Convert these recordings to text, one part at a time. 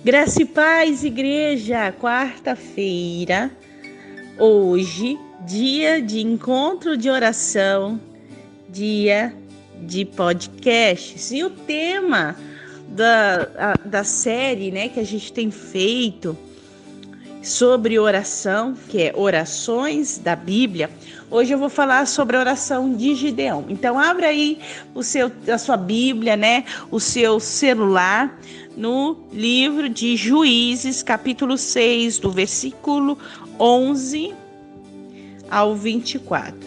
Graça e paz, igreja, quarta-feira, hoje, dia de encontro de oração, dia de podcasts. E o tema da série, que a gente tem feito sobre oração, que é orações da Bíblia, hoje eu vou falar sobre a oração de Gideão. Então, abra aí a sua Bíblia, o seu celular, no livro de Juízes, capítulo 6, do versículo 11 ao 24.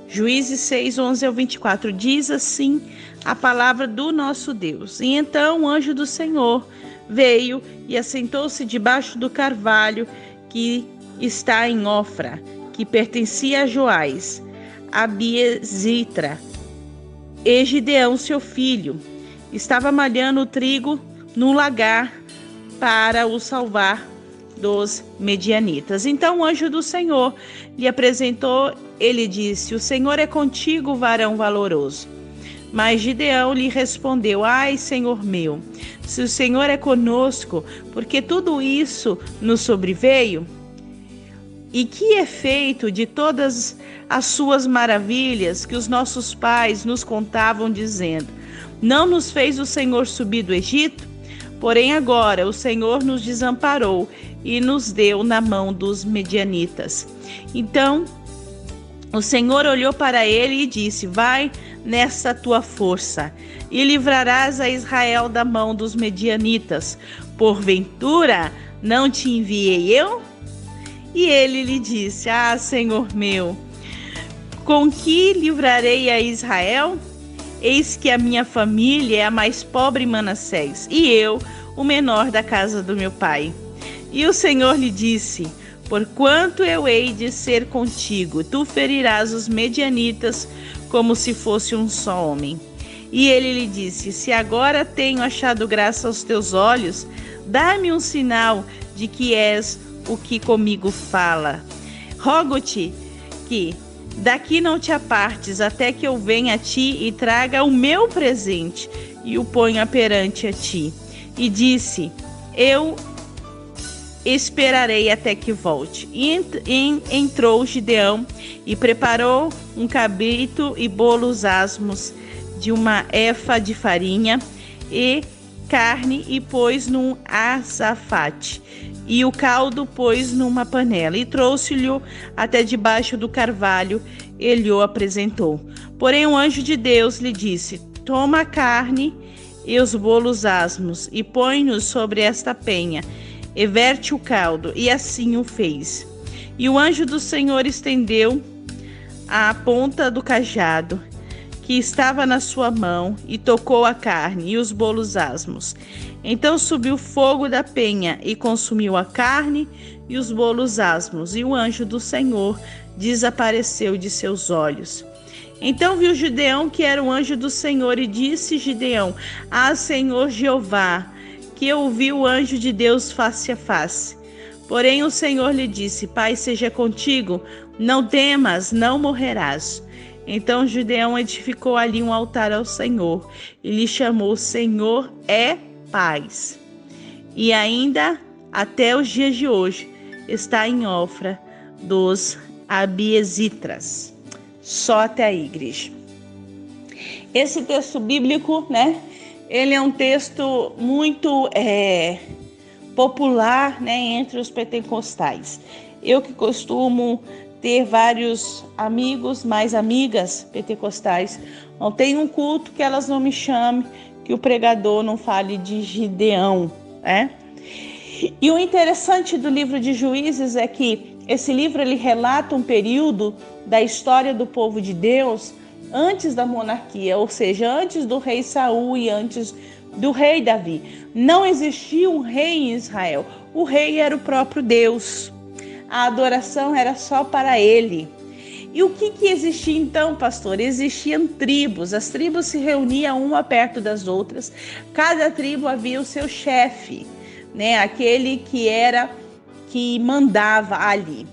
Juízes 6, 11 ao 24, diz assim a palavra do nosso Deus. E então o anjo do Senhor veio e assentou-se debaixo do carvalho que está em Ofra, que pertencia a Joás, a Biezitra. E Gideão, seu filho, estava malhando o trigo no lagar para o salvar dos medianitas. Então o anjo do Senhor lhe apresentou, ele disse: "O Senhor é contigo, varão valoroso." Mas Gideão lhe respondeu: "Ai, Senhor meu, se o Senhor é conosco, porque tudo isso nos sobreveio? E que é feito de todas as suas maravilhas que os nossos pais nos contavam, dizendo: não nos fez o Senhor subir do Egito? Porém agora o Senhor nos desamparou e nos deu na mão dos medianitas." Então o Senhor olhou para ele e disse: "Vai nessa tua força e livrarás a Israel da mão dos medianitas. Porventura não te enviei eu?" E ele lhe disse: "Ah, Senhor meu, com que livrarei a Israel? Eis que a minha família é a mais pobre em Manassés, e eu, o menor da casa do meu pai." E o Senhor lhe disse: "Porquanto eu hei de ser contigo, tu ferirás os medianitas como se fosse um só homem." E ele lhe disse: "Se agora tenho achado graça aos teus olhos, dá-me um sinal de que és o que comigo fala. Rogo-te que daqui não te apartes, até que eu venha a ti e traga o meu presente e o ponha perante a ti." E disse: "Eu esperarei até que volte." E entrou Gideão e preparou um cabrito e bolos asmos de uma efa de farinha e carne, e pôs num açafate, e o caldo pôs numa panela, e trouxe-lhe até debaixo do carvalho, e lhe o apresentou. Porém o anjo de Deus lhe disse: "Toma a carne e os bolos asmos, e põe-nos sobre esta penha, e verte o caldo." E assim o fez. E o anjo do Senhor estendeu a ponta do cajado que estava na sua mão, e tocou a carne e os bolos asmos. Então subiu fogo da penha e consumiu a carne e os bolos asmos, e o anjo do Senhor desapareceu de seus olhos. Então viu Gideão que era o anjo do Senhor, e disse Gideão: "Ah, Senhor Jeová, que eu vi o anjo de Deus face a face." Porém o Senhor lhe disse: "Pai seja contigo, não temas, não morrerás." Então Gideão edificou ali um altar ao Senhor, e lhe chamou: "Senhor é paz." E ainda até os dias de hoje está em Ofra dos Abiezitras. Só até aí, igreja. Esse texto bíblico, ele é um texto muito popular, entre os pentecostais. Eu que costumo ter vários amigos, mais amigas pentecostais, não tem um culto que elas não me chamem, que o pregador não fale de Gideão, E o interessante do livro de Juízes é que esse livro ele relata um período da história do povo de Deus antes da monarquia, ou seja, antes do rei Saul e antes do rei Davi. Não existia um rei em Israel, o rei era o próprio Deus. A adoração era só para ele. E o que existia então, pastor? Existiam tribos, as tribos se reuniam uma perto das outras, cada tribo havia o seu chefe, aquele que mandava ali,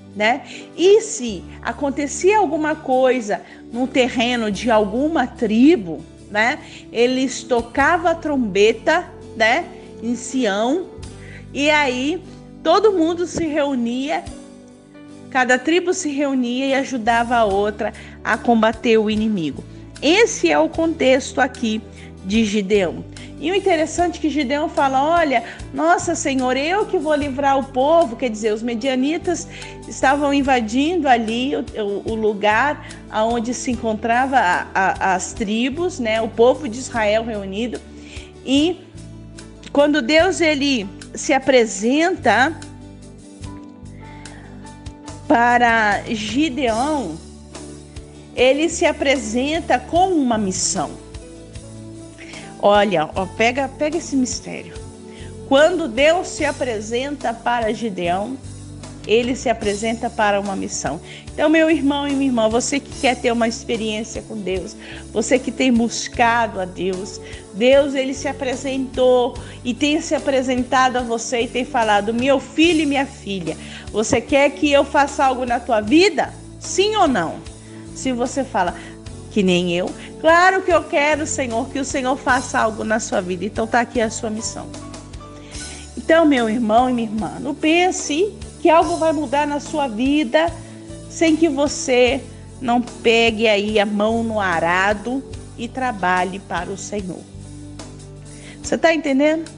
E se acontecia alguma coisa no terreno de alguma tribo, eles tocavam a trombeta, em Sião, E aí todo mundo se reunia, cada tribo se reunia e ajudava a outra a combater o inimigo. Esse é o contexto aqui de Gideão. E o interessante é que Gideão fala, olha, nossa Senhor, eu que vou livrar o povo, quer dizer, os medianitas estavam invadindo ali o lugar onde se encontrava as tribos, né, o povo de Israel reunido. E quando Deus ele se apresenta para Gideão, ele se apresenta com uma missão. Olha, pega esse mistério. Quando Deus se apresenta para Gideão, ele se apresenta para uma missão. Então, meu irmão e minha irmã, você que quer ter uma experiência com Deus, você que tem buscado a Deus, Deus ele se apresentou e tem se apresentado a você e tem falado, meu filho e minha filha, você quer que eu faça algo na tua vida? Sim ou não? Se você fala, que nem eu, claro que eu quero, Senhor, que o Senhor faça algo na sua vida. Então tá aqui a sua missão. Então, meu irmão e minha irmã, não pense que algo vai mudar na sua vida sem que você não pegue aí a mão no arado e trabalhe para o Senhor. Você está entendendo?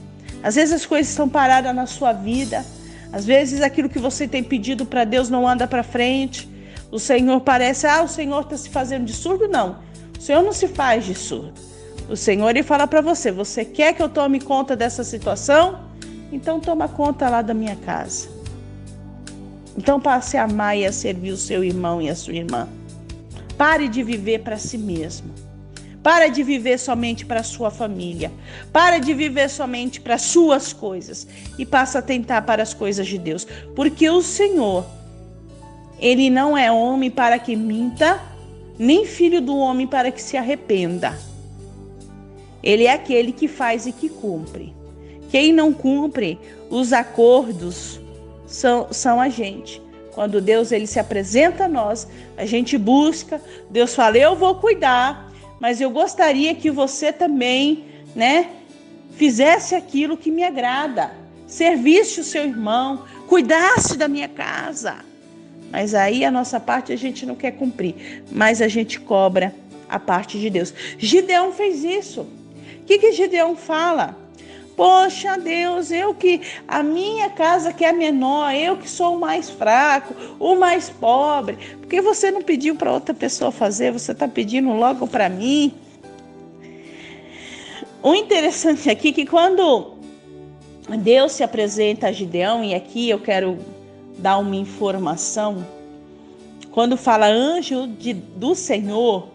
Às vezes as coisas estão paradas na sua vida, às vezes aquilo que você tem pedido para Deus não anda para frente. O Senhor parece, o Senhor está se fazendo de surdo? Não, o Senhor não se faz de surdo. O Senhor ele fala para você, você quer que eu tome conta dessa situação? Então toma conta lá da minha casa. Então passe a amar e a servir o seu irmão e a sua irmã. Pare de viver para si mesmo. Para de viver somente para a sua família. Para de viver somente para as suas coisas. E passa a atentar para as coisas de Deus. Porque o Senhor, ele não é homem para que minta, nem filho do homem para que se arrependa. Ele é aquele que faz e que cumpre. Quem não cumpre os acordos são a gente. Quando Deus ele se apresenta a nós, a gente busca, Deus fala, eu vou cuidar, mas eu gostaria que você também, né, fizesse aquilo que me agrada, servisse o seu irmão, cuidasse da minha casa. Mas aí a nossa parte a gente não quer cumprir, mas a gente cobra a parte de Deus. Gideão fez isso. O que Gideão fala? Poxa Deus, a minha casa que é menor, eu que sou o mais fraco, o mais pobre, porque você não pediu para outra pessoa fazer, você está pedindo logo para mim. O interessante aqui é que quando Deus se apresenta a Gideão, e aqui eu quero dar uma informação, quando fala anjo do Senhor,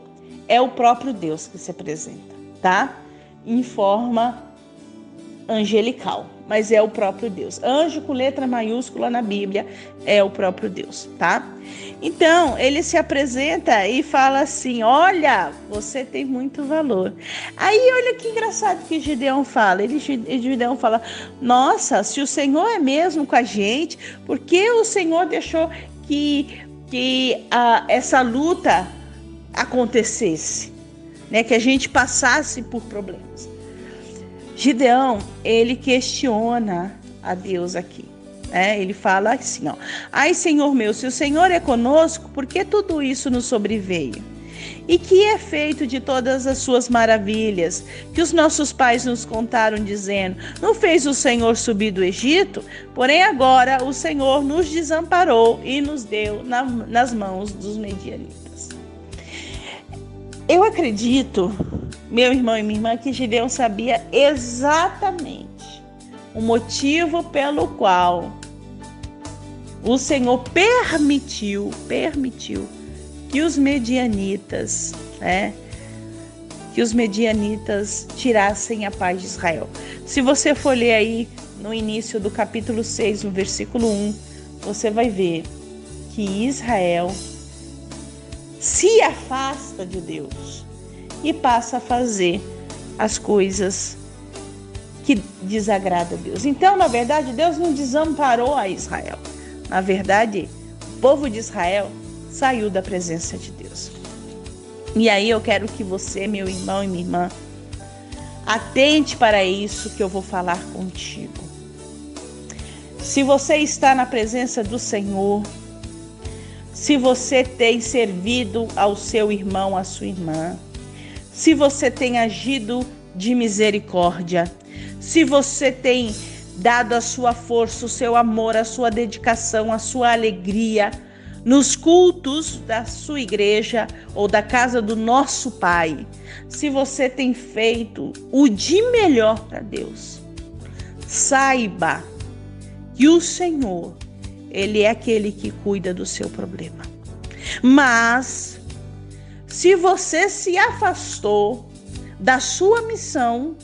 é o próprio Deus que se apresenta, tá? Em forma angelical, mas é o próprio Deus. Anjo com letra maiúscula na Bíblia é o próprio Deus, tá? Então, ele se apresenta e fala assim, olha, você tem muito valor. Aí, olha que engraçado que Gideão fala. Gideão fala, nossa, se o Senhor é mesmo com a gente, por que o Senhor deixou que essa luta acontecesse, né? Que a gente passasse por problemas. Gideão, ele questiona a Deus aqui, né? Ele fala assim, ai Senhor meu, se o Senhor é conosco, por que tudo isso nos sobreveio? E que é feito de todas as suas maravilhas, que os nossos pais nos contaram dizendo, não fez o Senhor subir do Egito? Porém agora o Senhor nos desamparou e nos deu nas mãos dos medianitas. Eu acredito, meu irmão e minha irmã, que Gideão sabia exatamente o motivo pelo qual o Senhor permitiu que os medianitas, tirassem a paz de Israel. Se você for ler aí no início do capítulo 6, no versículo 1, você vai ver que Israel se afasta de Deus e passa a fazer as coisas que desagradam a Deus. Então, na verdade, Deus não desamparou a Israel. Na verdade, o povo de Israel saiu da presença de Deus. E aí eu quero que você, meu irmão e minha irmã, atente para isso que eu vou falar contigo. Se você está na presença do Senhor, se você tem servido ao seu irmão, à sua irmã, se você tem agido de misericórdia, se você tem dado a sua força, o seu amor, a sua dedicação, a sua alegria nos cultos da sua igreja ou da casa do nosso Pai, se você tem feito o de melhor para Deus, saiba que o Senhor, Ele é aquele que cuida do seu problema. Mas, se você se afastou da sua missão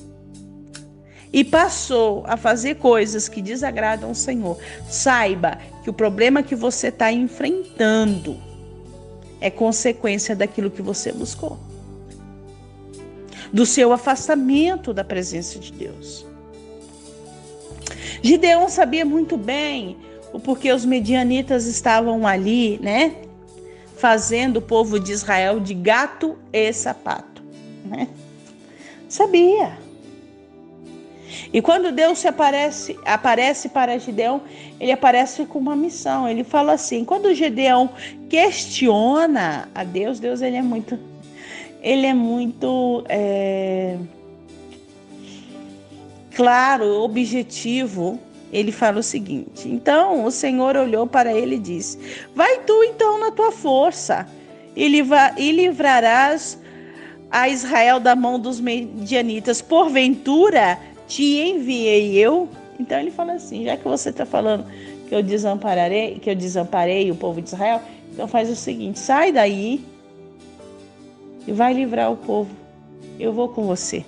e passou a fazer coisas que desagradam o Senhor, saiba que o problema que você está enfrentando é consequência daquilo que você buscou, do seu afastamento da presença de Deus. Gideão sabia muito bem o porquê os medianitas estavam ali, né? Fazendo o povo de Israel de gato e sapato, né? Sabia. E quando Deus aparece para Gideão, ele aparece com uma missão. Ele fala assim, quando Gideão questiona a Deus, ele é muito claro, objetivo. Ele fala o seguinte, então o Senhor olhou para ele e disse, vai tu então na tua força e livrarás a Israel da mão dos medianitas, porventura te enviei eu? Então ele fala assim, já que você está falando que eu desamparei o povo de Israel, então faz o seguinte, sai daí e vai livrar o povo, eu vou com você.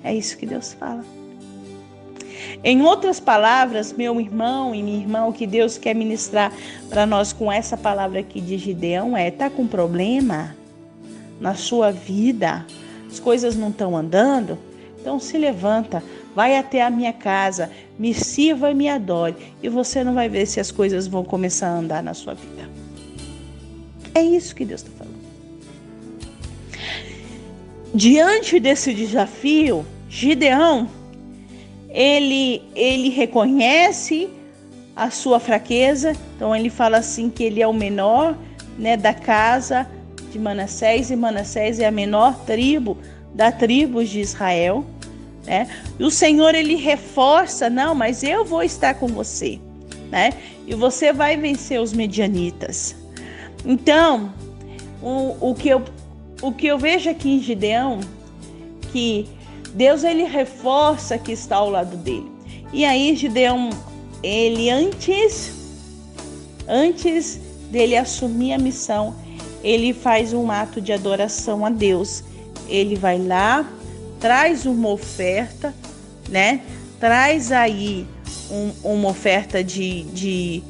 É isso que Deus fala. Em outras palavras, meu irmão e minha irmã, o que Deus quer ministrar para nós com essa palavra aqui de Gideão tá com problema na sua vida, as coisas não estão andando? Então se levanta, vai até a minha casa, me sirva e me adore, e você não vai ver se as coisas vão começar a andar na sua vida. É isso que Deus está falando. Diante desse desafio, Gideão, ele reconhece a sua fraqueza, então ele fala assim que ele é o menor, né, da casa de Manassés, e Manassés é a menor tribo da tribo de Israel, né? E o Senhor, ele reforça, não, mas eu vou estar com você, né? E você vai vencer os medianitas. Então, o que eu vejo aqui em Gideão, que Deus, ele reforça que está ao lado dele. E aí Gideão, ele antes dele assumir a missão, ele faz um ato de adoração a Deus. Ele vai lá, traz uma oferta, né? Traz aí uma oferta de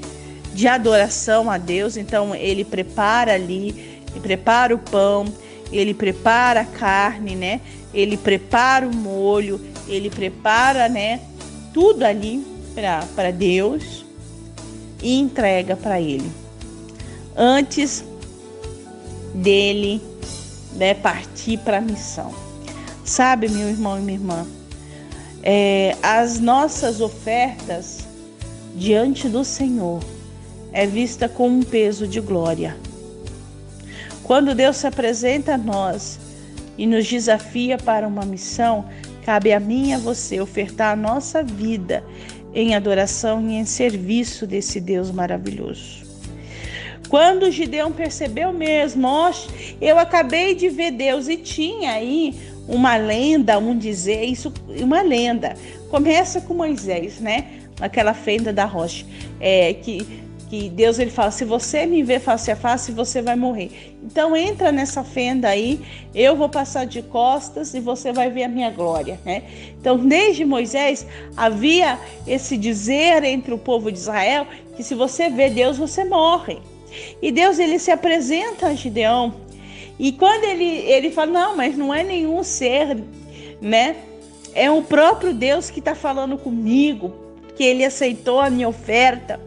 adoração a Deus. Então ele prepara ali, ele prepara o pão, ele prepara a carne, né? Ele prepara o molho, ele prepara, né, tudo ali para Deus e entrega para ele. Antes dele, né, partir para a missão. Sabe, meu irmão e minha irmã, as nossas ofertas diante do Senhor é vista com um peso de glória. Quando Deus se apresenta a nós e nos desafia para uma missão, cabe a mim e a você ofertar a nossa vida em adoração e em serviço desse Deus maravilhoso. Quando Gideão percebeu mesmo, eu acabei de ver Deus, e tinha aí uma lenda, uma lenda. Começa com Moisés, né? Naquela fenda da rocha, que Deus, ele fala, se você me ver face a face, você vai morrer. Então entra nessa fenda aí, eu vou passar de costas e você vai ver a minha glória, né? Então desde Moisés havia esse dizer entre o povo de Israel que se você vê Deus, você morre. E Deus, ele se apresenta a Gideão, e quando ele fala, não, mas não é nenhum ser, né? É o próprio Deus que está falando comigo, que ele aceitou a minha oferta.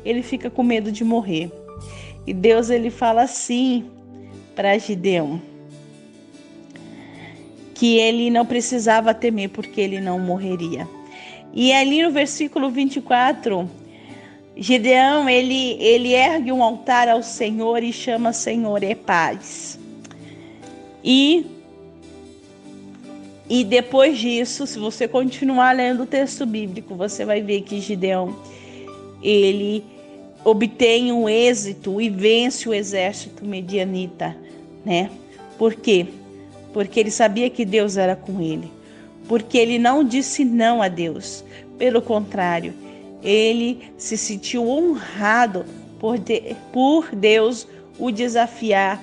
Ele fica com medo de morrer. E Deus, ele fala assim para Gideão, que ele não precisava temer porque ele não morreria. E ali no versículo 24, Gideão, ele ergue um altar ao Senhor e chama Senhor é paz. E depois disso, se você continuar lendo o texto bíblico, você vai ver que Gideão, ele obtém um êxito e vence o exército medianita, né? Por quê? Porque ele sabia que Deus era com ele. Porque ele não disse não a Deus. Pelo contrário, ele se sentiu honrado por Deus o desafiar,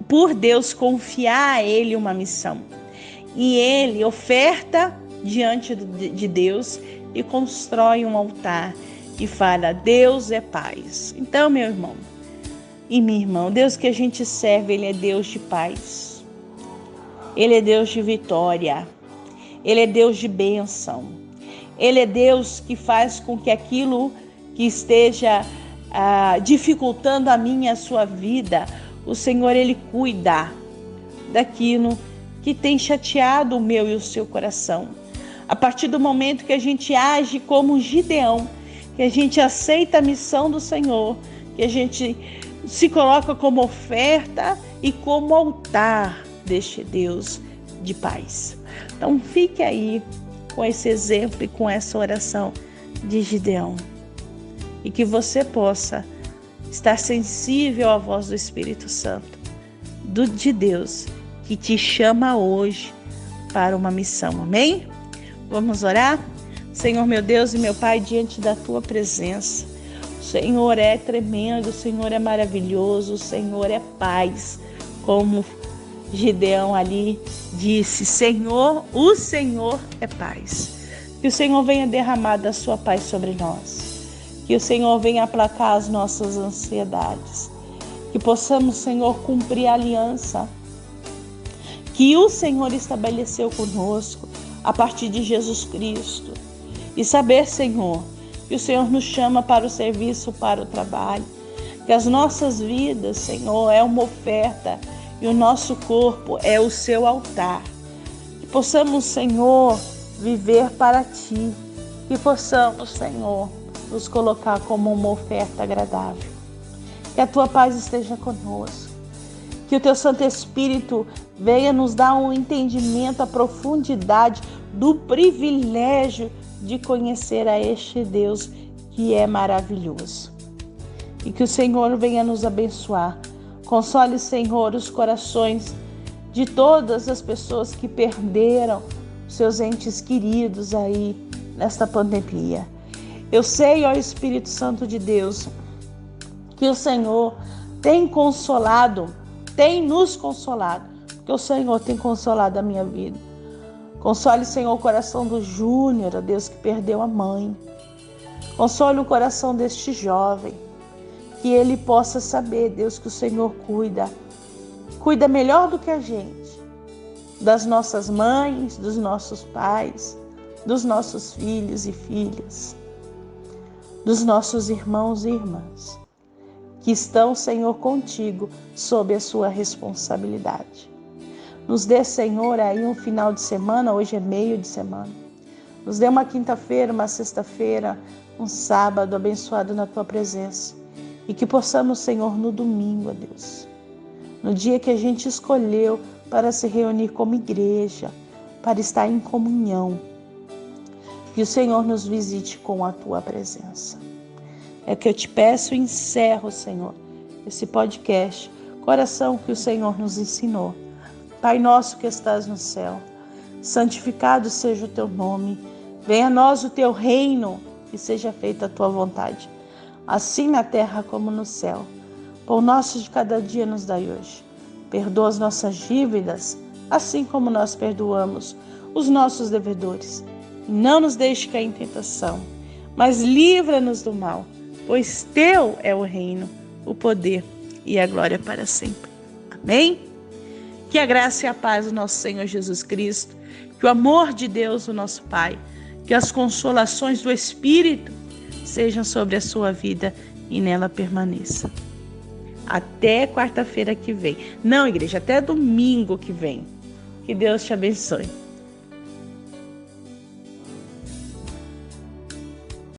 por Deus confiar a ele uma missão. E ele oferta diante de Deus e constrói um altar e fala: Deus é paz. Então, meu irmão e minha irmã, Deus que a gente serve, ele é Deus de paz. Ele é Deus de vitória. Ele é Deus de bênção. Ele é Deus que faz com que aquilo que esteja dificultando a minha e a sua vida, o Senhor, ele cuida daquilo que tem chateado o meu e o seu coração. A partir do momento que a gente age como Gideão, que a gente aceita a missão do Senhor, que a gente se coloca como oferta e como altar deste Deus de paz. Então fique aí com esse exemplo e com essa oração de Gideão. E que você possa estar sensível à voz do Espírito Santo, de Deus, que te chama hoje para uma missão. Amém? Vamos orar? Senhor, meu Deus e meu Pai, diante da tua presença, o Senhor é tremendo, o Senhor é maravilhoso, o Senhor é paz, como Gideão ali disse: Senhor, o Senhor é paz. Que o Senhor venha derramar da sua paz sobre nós, que o Senhor venha aplacar as nossas ansiedades, que possamos, Senhor, cumprir a aliança que o Senhor estabeleceu conosco a partir de Jesus Cristo. E saber, Senhor, que o Senhor nos chama para o serviço, para o trabalho, que as nossas vidas, Senhor, é uma oferta e o nosso corpo é o seu altar. Que possamos, Senhor, viver para Ti, que possamos, Senhor, nos colocar como uma oferta agradável. Que a Tua paz esteja conosco. Que o Teu Santo Espírito venha nos dar um entendimento, a profundidade do privilégio de conhecer a este Deus que é maravilhoso. E que o Senhor venha nos abençoar. Console, Senhor, os corações de todas as pessoas que perderam seus entes queridos aí nesta pandemia. Eu sei, ó Espírito Santo de Deus, que o Senhor tem nos consolado, porque o Senhor tem consolado a minha vida. Console, Senhor, o coração do Júnior, ó Deus, que perdeu a mãe. Console o coração deste jovem, que ele possa saber, Deus, que o Senhor cuida melhor do que a gente, das nossas mães, dos nossos pais, dos nossos filhos e filhas, dos nossos irmãos e irmãs, que estão, Senhor, contigo, sob a sua responsabilidade. Nos dê, Senhor, aí um final de semana, hoje é meio de semana. Nos dê uma quinta-feira, uma sexta-feira, um sábado abençoado na Tua presença. E que possamos, Senhor, no domingo, ó Deus, no dia que a gente escolheu para se reunir como igreja, para estar em comunhão, que o Senhor nos visite com a Tua presença. É que eu te peço e encerro, Senhor, esse podcast, coração que o Senhor nos ensinou. Pai nosso que estás no céu, santificado seja o Teu nome, venha a nós o Teu reino e seja feita a Tua vontade, assim na terra como no céu. Pão nosso de cada dia nos dai hoje. Perdoa as nossas dívidas, assim como nós perdoamos os nossos devedores. E não nos deixe cair em tentação, mas livra-nos do mal, pois Teu é o reino, o poder e a glória para sempre. Amém? Que a graça e a paz do nosso Senhor Jesus Cristo, que o amor de Deus, o nosso Pai, que as consolações do Espírito sejam sobre a sua vida e nela permaneça. Até quarta-feira que vem. Não, igreja, até domingo que vem. Que Deus te abençoe.